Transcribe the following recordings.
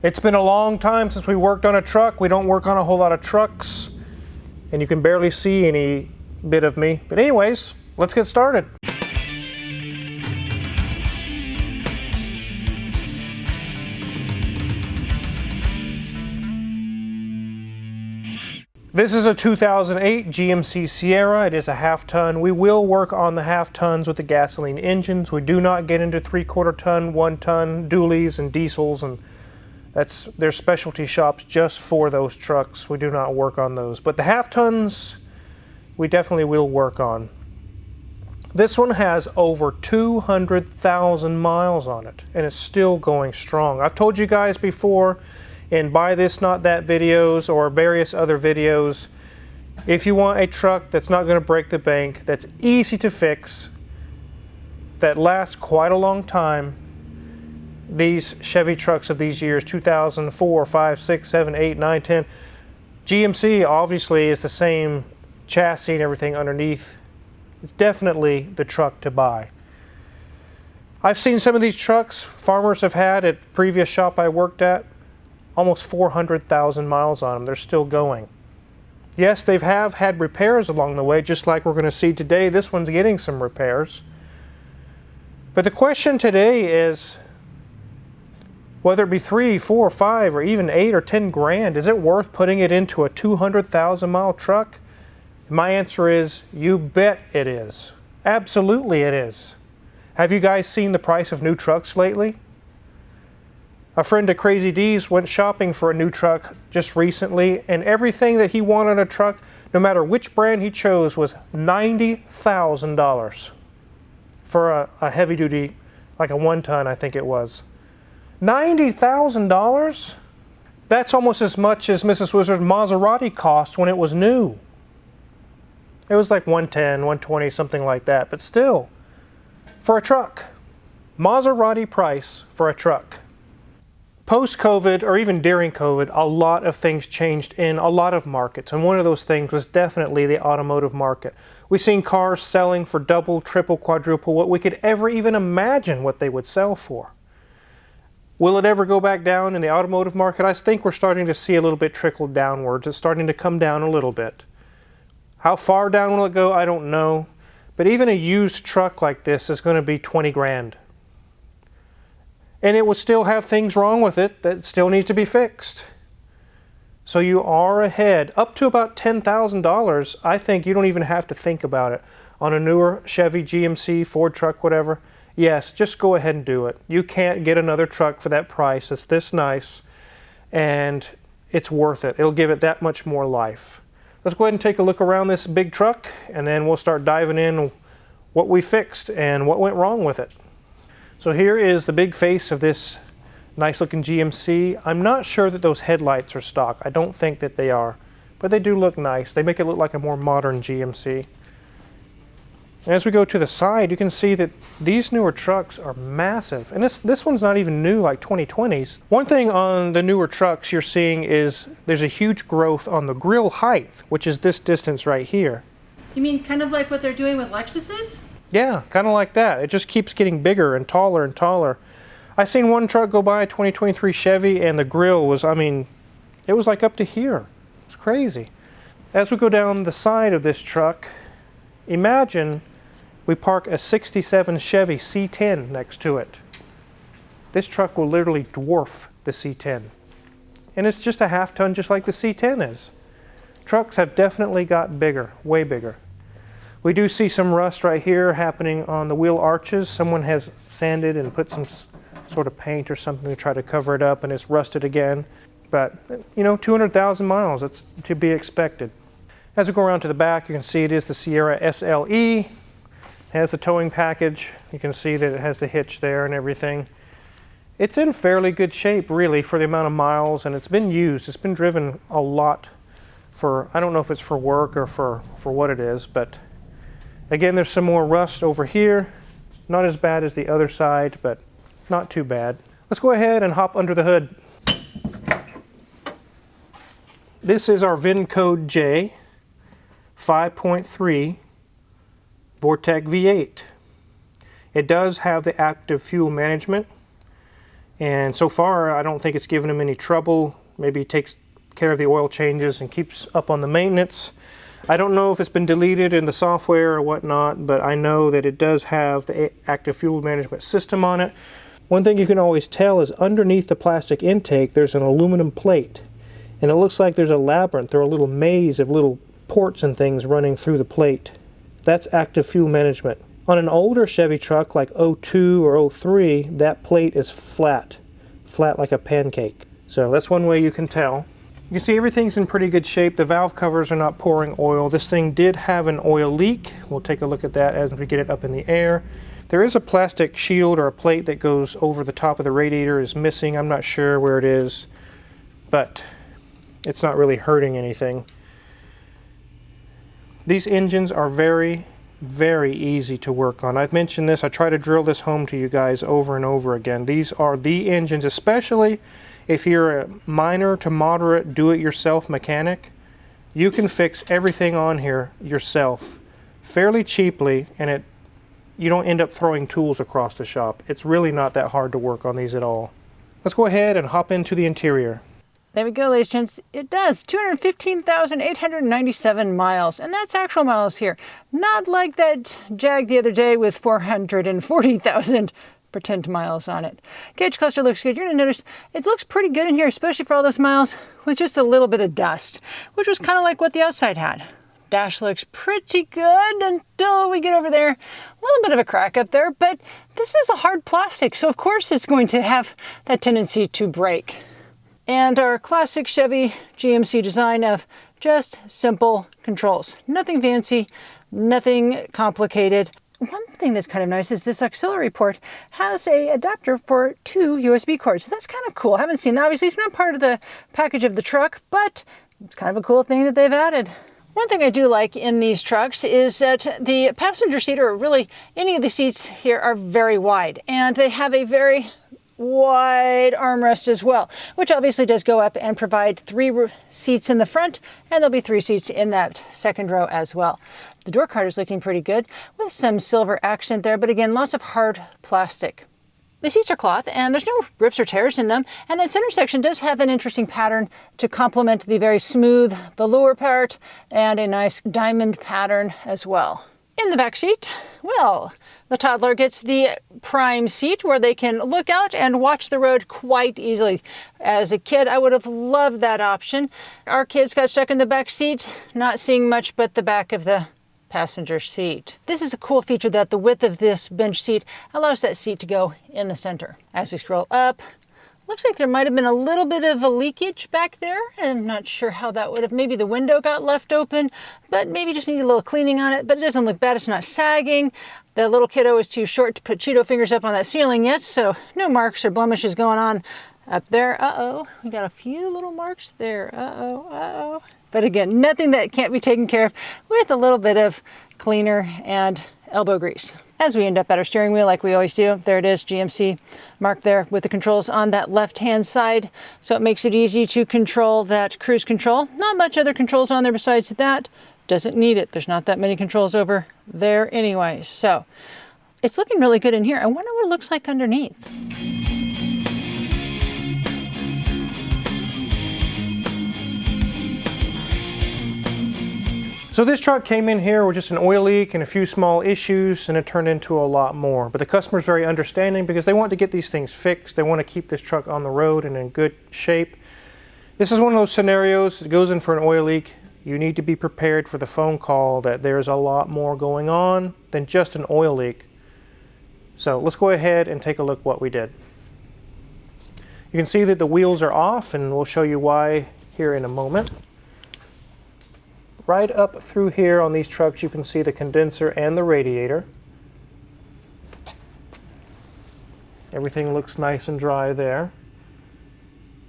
It's been a long time since we worked on a truck. We don't work on a whole lot of trucks, and you can barely see any bit of me. But anyways, let's get started. This is a 2008 GMC Sierra. It is a half-ton. We will work on the half-tons with the gasoline engines. We do not get into 3/4 ton, 1 ton dualies and diesels, and there's specialty shops just for those trucks. We do not work on those. But the half-tons, we definitely will work on. This one has over 200,000 miles on it, and it's still going strong. I've told you guys before, in Buy This Not That videos or various other videos, if you want a truck that's not going to break the bank, that's easy to fix, that lasts quite a long time, these Chevy trucks of these years, 2004, 5, 6, 7, 8, 9, 10, GMC obviously is the same chassis and everything underneath. It's definitely the truck to buy. I've seen some of these trucks farmers have had at previous shop I worked at, almost 400,000 miles on them. They're still going. Yes, they have had repairs along the way, just like we're going to see today. This one's getting some repairs. But the question today is, whether it be 3, 4, 5, or even 8 or 10 grand, is it worth putting it into a 200,000 mile truck? My answer is, you bet it is. Absolutely it is. Have you guys seen the price of new trucks lately? A friend of Crazy D's went shopping for a new truck just recently, and everything that he wanted in a truck, no matter which brand he chose, was $90,000 for a heavy duty, like a 1 ton, I think it was. $90,000? That's almost as much as Mrs. Wizard's Maserati cost when it was new. It was like 110, 120, something like that, but still, for a truck. Maserati price for a truck. Post-COVID, or even during COVID, a lot of things changed in a lot of markets, and one of those things was definitely the automotive market. We've seen cars selling for double, triple, quadruple what we could ever even imagine what they would sell for. Will it ever go back down in the automotive market? I think we're starting to see a little bit trickle downwards. It's starting to come down a little bit. How far down will it go? I don't know. But even a used truck like this is going to be 20 grand. And it will still have things wrong with it that still needs to be fixed. So you are ahead. Up to about $10,000, I think you don't even have to think about it. On a newer Chevy, GMC, Ford truck, whatever, yes, just go ahead and do it. You can't get another truck for that price that's this nice, and it's worth it. It'll give it that much more life. Let's go ahead and take a look around this big truck, and then we'll start diving in what we fixed and what went wrong with it. So here is the big face of this nice looking GMC. I'm not sure that those headlights are stock. I don't think that they are, but they do look nice. They make it look like a more modern GMC. And as we go to the side, you can see that these newer trucks are massive. And this one's not even new, like 2020s. One thing on the newer trucks you're seeing is there's a huge growth on the grille height, which is this distance right here. You mean kind of like what they're doing with Lexuses? Yeah, kind of like that. It just keeps getting bigger and taller and taller. I seen one truck go by, a 2023 Chevy, and the grille was, I mean, it was like up to here. It's crazy. As we go down the side of this truck, imagine we park a 67 Chevy C10 next to it. This truck will literally dwarf the C10. And it's just a half ton just like the C10 is. Trucks have definitely got bigger, way bigger. We do see some rust right here happening on the wheel arches. Someone has sanded and put some sort of paint or something to try to cover it up, and it's rusted again. But, you know, 200,000 miles, that's to be expected. As we go around to the back, you can see it is the Sierra SLE. It has the towing package. You can see that it has the hitch there and everything. It's in fairly good shape, really, for the amount of miles, and it's been used. It's been driven a lot for, I don't know if it's for work or for what it is, but again, there's some more rust over here. Not as bad as the other side, but not too bad. Let's go ahead and hop under the hood. This is our VIN code J 5.3 Vortec V8. It does have the active fuel management. And so far, I don't think it's given him any trouble. Maybe he takes care of the oil changes and keeps up on the maintenance. I don't know if it's been deleted in the software or whatnot, but I know that it does have the active fuel management system on it. One thing you can always tell is underneath the plastic intake, there's an aluminum plate. And it looks like there's a labyrinth or a little maze of little ports and things running through the plate. That's active fuel management. On an older Chevy truck like 02 or 03, that plate is flat like a pancake. So that's one way you can tell. You can see everything's in pretty good shape. The valve covers are not pouring oil. This thing did have an oil leak. We'll take a look at that as we get it up in the air. There is a plastic shield or a plate that goes over the top of the radiator is missing. I'm not sure where it is, but it's not really hurting anything. These engines are very, very easy to work on. I've mentioned this. I try to drill this home to you guys over and over again. These are the engines, especially if you're a minor to moderate do-it-yourself mechanic. You can fix everything on here yourself fairly cheaply, and you don't end up throwing tools across the shop. It's really not that hard to work on these at all. Let's go ahead and hop into the interior. There we go, ladies and gents. It does 215,897 miles, and that's actual miles here. Not like that Jag the other day with 440,000 pretend miles on it. Gauge cluster looks good. You're going to notice it looks pretty good in here, especially for all those miles with just a little bit of dust, which was kind of like what the outside had. Dash looks pretty good until we get over there. A little bit of a crack up there, but this is a hard plastic, so of course it's going to have that tendency to break. And our classic Chevy GMC design of just simple controls. Nothing fancy, nothing complicated. One thing that's kind of nice is this auxiliary port has a adapter for 2 USB cords. So that's kind of cool. I haven't seen, obviously it's not part of the package of the truck, but it's kind of a cool thing that they've added. One thing I do like in these trucks is that the passenger seat, or really any of the seats here, are very wide, and they have a very wide armrest as well, which obviously does go up and provide 3 seats in the front, and there'll be 3 seats in that second row as well. The door card is looking pretty good with some silver accent there, but again, lots of hard plastic. The seats are cloth and there's no rips or tears in them, and that center section does have an interesting pattern to complement the very smooth, the lower part, and a nice diamond pattern as well. In the back seat, well, the toddler gets the prime seat where they can look out and watch the road quite easily. As a kid, I would have loved that option. Our kids got stuck in the back seat, not seeing much but the back of the passenger seat. This is a cool feature that the width of this bench seat allows that seat to go in the center. As we scroll up, looks like there might have been a little bit of a leakage back there. I'm not sure how that would have, maybe the window got left open, but maybe just need a little cleaning on it, but it doesn't look bad. It's not sagging. The little kiddo is too short to put Cheeto fingers up on that ceiling yet, so no marks or blemishes going on up there. Uh-oh, we got a few little marks there. Uh-oh. But again, nothing that can't be taken care of with a little bit of cleaner and elbow grease. As we end up at our steering wheel, like we always do, there it is, GMC marked there with the controls on that left-hand side. So it makes it easy to control that cruise control. Not much other controls on there besides that. Doesn't need it. There's not that many controls over there anyway. So it's looking really good in here. I wonder what it looks like underneath. So this truck came in here with just an oil leak and a few small issues, and it turned into a lot more. But the customer's very understanding because they want to get these things fixed. They want to keep this truck on the road and in good shape. This is one of those scenarios that goes in for an oil leak. You need to be prepared for the phone call that there's a lot more going on than just an oil leak. So let's go ahead and take a look what we did. You can see that the wheels are off, and we'll show you why here in a moment. Right up through here on these trucks, you can see the condenser and the radiator. Everything looks nice and dry there.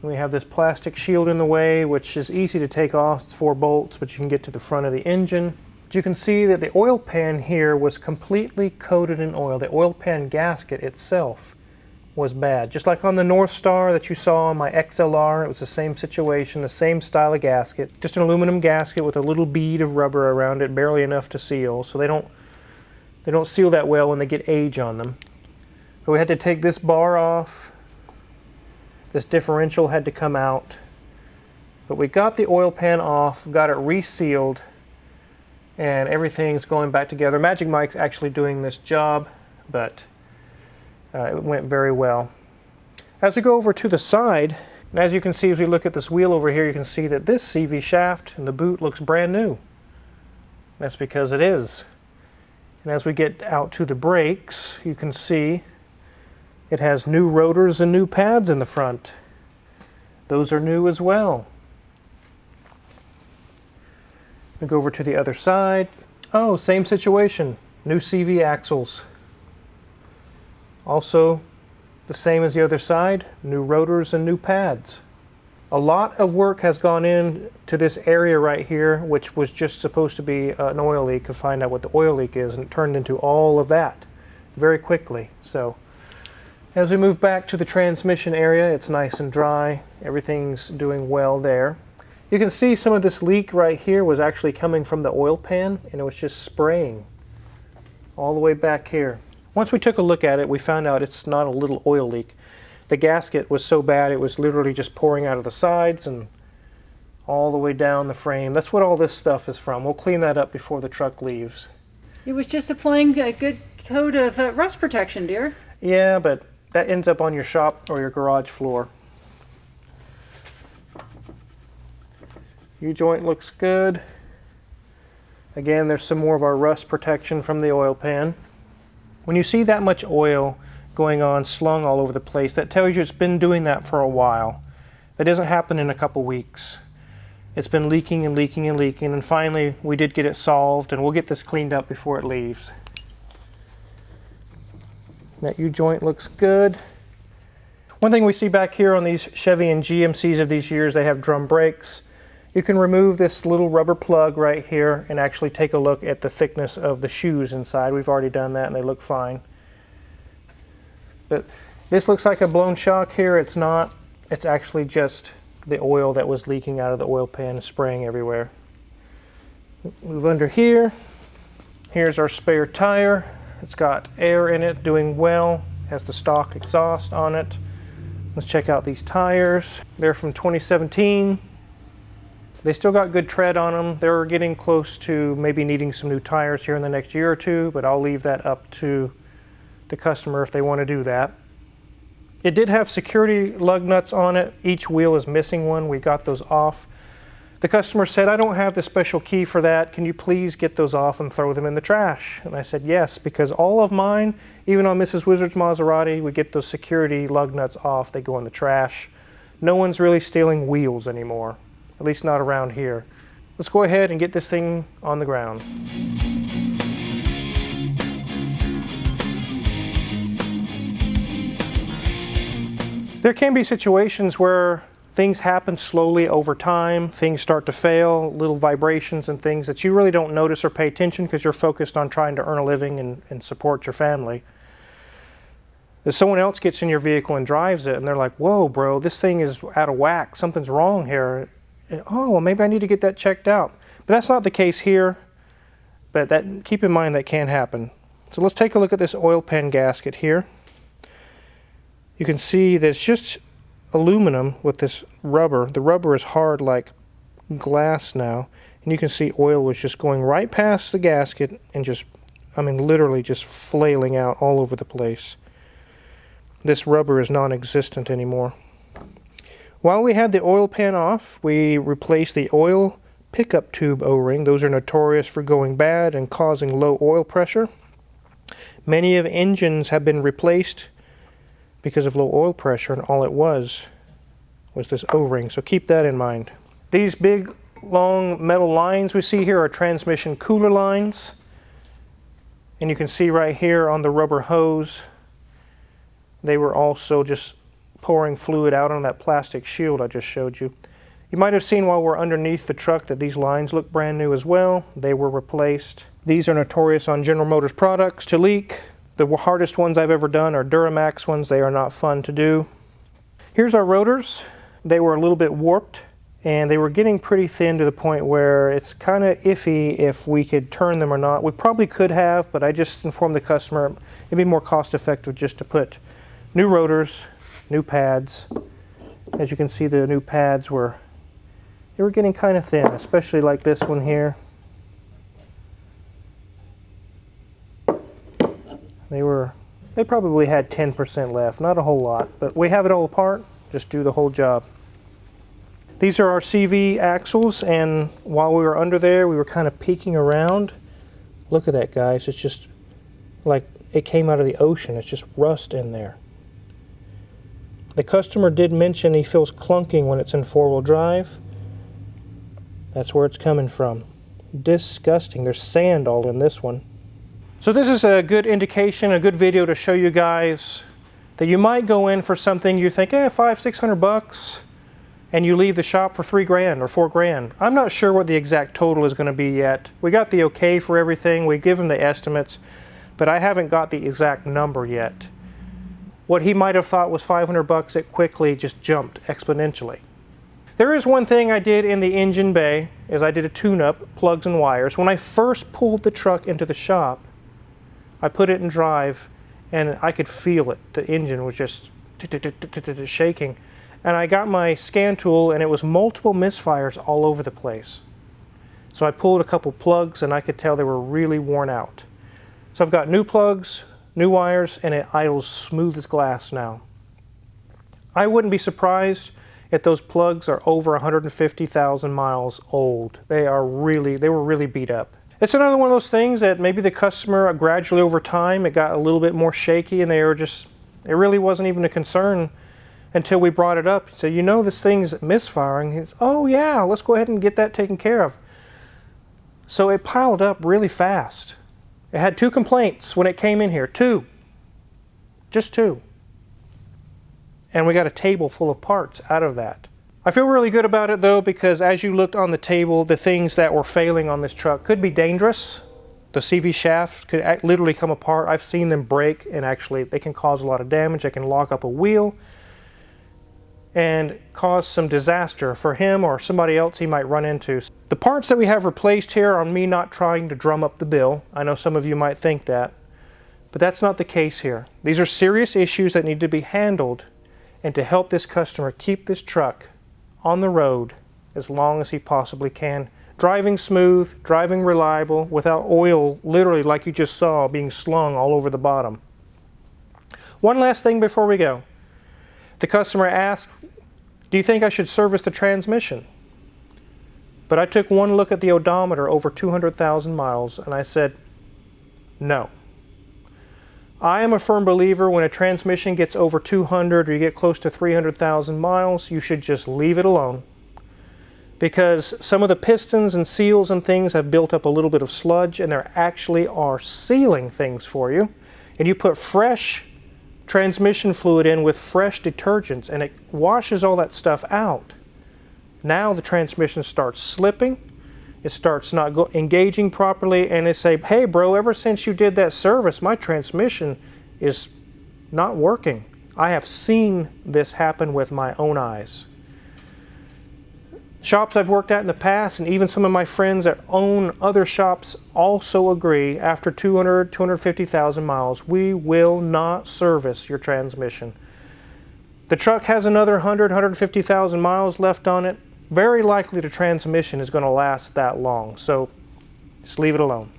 We have this plastic shield in the way, which is easy to take off. It's 4 bolts, but you can get to the front of the engine. But you can see that the oil pan here was completely coated in oil. The oil pan gasket itself was bad. Just like on the North Star that you saw on my XLR, it was the same situation, the same style of gasket. Just an aluminum gasket with a little bead of rubber around it, barely enough to seal. So they don't seal that well when they get age on them. But we had to take this bar off, This differential had to come out. But we got the oil pan off, got it resealed, and everything's going back together. Magic Mike's actually doing this job, but it went very well. As we go over to the side, and as you can see, as we look at this wheel over here, you can see that this CV shaft and the boot looks brand new. That's because it is. And as we get out to the brakes, you can see it has new rotors and new pads in the front. Those are new as well. We go over to the other side. Oh, same situation. New CV axles. Also, the same as the other side, new rotors and new pads. A lot of work has gone into this area right here, which was just supposed to be an oil leak, to find out what the oil leak is, and it turned into all of that very quickly. So, as we move back to the transmission area, it's nice and dry. Everything's doing well there. You can see some of this leak right here was actually coming from the oil pan, and it was just spraying all the way back here. Once we took a look at it, we found out it's not a little oil leak. The gasket was so bad it was literally just pouring out of the sides and all the way down the frame. That's what all this stuff is from. We'll clean that up before the truck leaves. It was just applying a good coat of rust protection, dear. Yeah, but that ends up on your shop or your garage floor. U-joint looks good. Again, there's some more of our rust protection from the oil pan. When you see that much oil going on, slung all over the place, that tells you it's been doing that for a while. That doesn't happen in a couple weeks. It's been leaking and leaking and leaking, and finally we did get it solved, and we'll get this cleaned up before it leaves. That U-joint looks good. One thing we see back here on these Chevy and GMCs of these years, they have drum brakes. You can remove this little rubber plug right here and actually take a look at the thickness of the shoes inside. We've already done that and they look fine. But this looks like a blown shock here. It's not. It's actually just the oil that was leaking out of the oil pan and spraying everywhere. Move under here. Here's our spare tire. It's got air in it, doing well. Has the stock exhaust on it. Let's check out these tires. They're from 2017. They still got good tread on them. They're getting close to maybe needing some new tires here in the next year or two, but I'll leave that up to the customer if they want to do that. It did have security lug nuts on it. Each wheel is missing one. We got those off. The customer said, "I don't have the special key for that. Can you please get those off and throw them in the trash?" And I said, yes, because all of mine, even on Mrs. Wizard's Maserati, we get those security lug nuts off. They go in the trash. No one's really stealing wheels anymore. At least not around here. Let's go ahead and get this thing on the ground. There can be situations where things happen slowly over time. Things start to fail, little vibrations and things that you really don't notice or pay attention because you're focused on trying to earn a living and support your family. If someone else gets in your vehicle and drives it and they're like, "Whoa, bro, this thing is out of whack. Something's wrong here." Oh, well, maybe I need to get that checked out. But that's not the case here. But keep in mind that can happen. So let's take a look at this oil pan gasket here. You can see that it's just aluminum with this rubber. The rubber is hard like glass now. And you can see oil was just going right past the gasket and just, I mean, literally just flailing out all over the place. This rubber is non-existent anymore. While we had the oil pan off, we replaced the oil pickup tube O-ring. Those are notorious for going bad and causing low oil pressure. Many of engines have been replaced because of low oil pressure, and all it was this O-ring. So keep that in mind. These big, long metal lines we see here are transmission cooler lines. And you can see right here on the rubber hose, they were also just pouring fluid out on that plastic shield I just showed you. You might have seen while we're underneath the truck that these lines look brand new as well. They were replaced. These are notorious on General Motors products to leak. The hardest ones I've ever done are Duramax ones. They are not fun to do. Here's our rotors. They were a little bit warped and they were getting pretty thin to the point where it's kind of iffy if we could turn them or not. We probably could have, but I just informed the customer it'd be more cost effective just to put new rotors, new pads, As you can see, the new pads were getting kind of thin, especially like this one here. They probably had 10% left, not a whole lot, but we have it all apart, just do the whole job. These are our CV axles, and while we were under there, we were kind of peeking around. Look at that, guys. It's just like it came out of the ocean. It's just rust in there. The customer did mention he feels clunking when it's in four-wheel drive. That's where it's coming from. Disgusting. There's sand all in this one. So this is a good indication, a good video to show you guys that you might go in for something you think, $500-600, and you leave the shop for $3,000 or $4,000. I'm not sure what the exact total is going to be yet. We got the okay for everything. We give him the estimates, but I haven't got the exact number yet. What he might have thought was $500, it quickly just jumped exponentially. There is one thing I did in the engine bay, is I did a tune-up, plugs and wires. When I first pulled the truck into the shop, I put it in drive, and I could feel it. The engine was just shaking. And I got my scan tool, and it was multiple misfires all over the place. So I pulled a couple plugs, and I could tell they were really worn out. So I've got new plugs, new wires, and it idles smooth as glass now. I wouldn't be surprised if those plugs are over 150,000 miles old. They were really beat up. It's another one of those things that maybe the customer gradually over time, it got a little bit more shaky, and it really wasn't even a concern until we brought it up. So, you know, this thing's misfiring. He's, oh yeah, let's go ahead and get that taken care of. So it piled up really fast. It had 2 complaints when it came in here. 2. Just 2. And we got a table full of parts out of that. I feel really good about it though, because as you looked on the table, the things that were failing on this truck could be dangerous. The CV shafts could literally come apart. I've seen them break, and actually they can cause a lot of damage. They can lock up a wheel and cause some disaster for him or somebody else he might run into. The parts that we have replaced here are me not trying to drum up the bill. I know some of you might think that, but that's not the case here. These are serious issues that need to be handled, and to help this customer keep this truck on the road as long as he possibly can. Driving smooth, driving reliable, without oil, literally like you just saw, being slung all over the bottom. One last thing before we go. The customer asked, do you think I should service the transmission? But I took one look at the odometer over 200,000 miles, and I said, no. I am a firm believer when a transmission gets over 200 or you get close to 300,000 miles, you should just leave it alone. Because some of the pistons and seals and things have built up a little bit of sludge, and there actually are sealing things for you. And you put fresh transmission fluid in with fresh detergents, and it washes all that stuff out. Now the transmission starts slipping, it starts not engaging properly, and they say, hey bro, ever since you did that service, my transmission is not working. I have seen this happen with my own eyes. Shops I've worked at in the past, and even some of my friends that own other shops also agree, after 200, 250,000 miles, we will not service your transmission. The truck has another 100, 150,000 miles left on it. Very likely the transmission is going to last that long, so just leave it alone.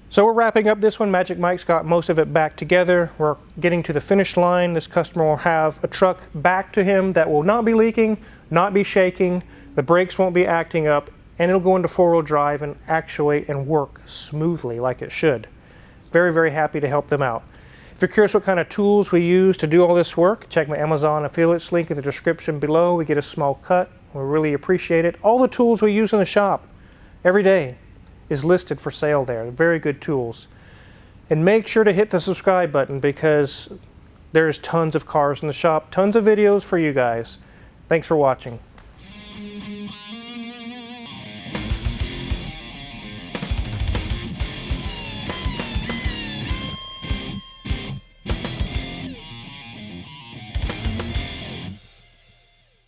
So we're wrapping up this one. Magic Mike's got most of it back together. We're getting to the finish line. This customer will have a truck back to him that will not be leaking, not be shaking, the brakes won't be acting up, and it'll go into four-wheel drive and actuate and work smoothly like it should. Very, very happy to help them out. If you're curious what kind of tools we use to do all this work, check my Amazon affiliates link in the description below. We get a small cut. We really appreciate it. All the tools we use in the shop every day is listed for sale there. They're very good tools. And make sure to hit the subscribe button, because there's tons of cars in the shop, tons of videos for you guys. Thanks for watching.